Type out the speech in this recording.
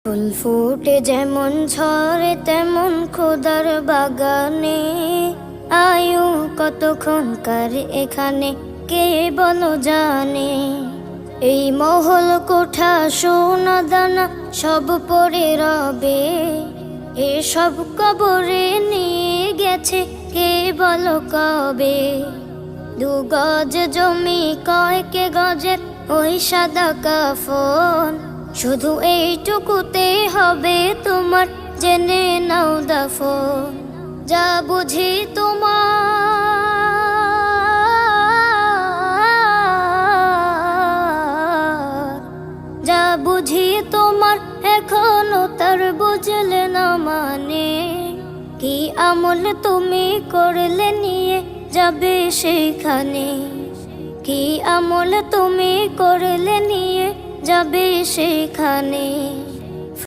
ফুল ফুটে যেমন ঝরে তেমন খোদার বাগানে, আয়ু কতক্ষণকার এখানে কে বলো জানে। এই মহল কোঠা সোনা দানা সব পড়ে রবে, এসব কবরে নিয়ে গেছে কে বলো কবে। 2 গজ জমি কয়েক গজের ওই সাদা কাফন, শুধু এইটুকুতে হবে তোমার, জেনে নাও দাফন। যা বুঝি তোমার, যা বুঝি তোমার এখনো তার বুঝলে না মানে। কি আমল তুমি করলে নিয়ে যাবে সেখানে, কি আমল তুমি করলে নিয়ে যাবে সেখানে।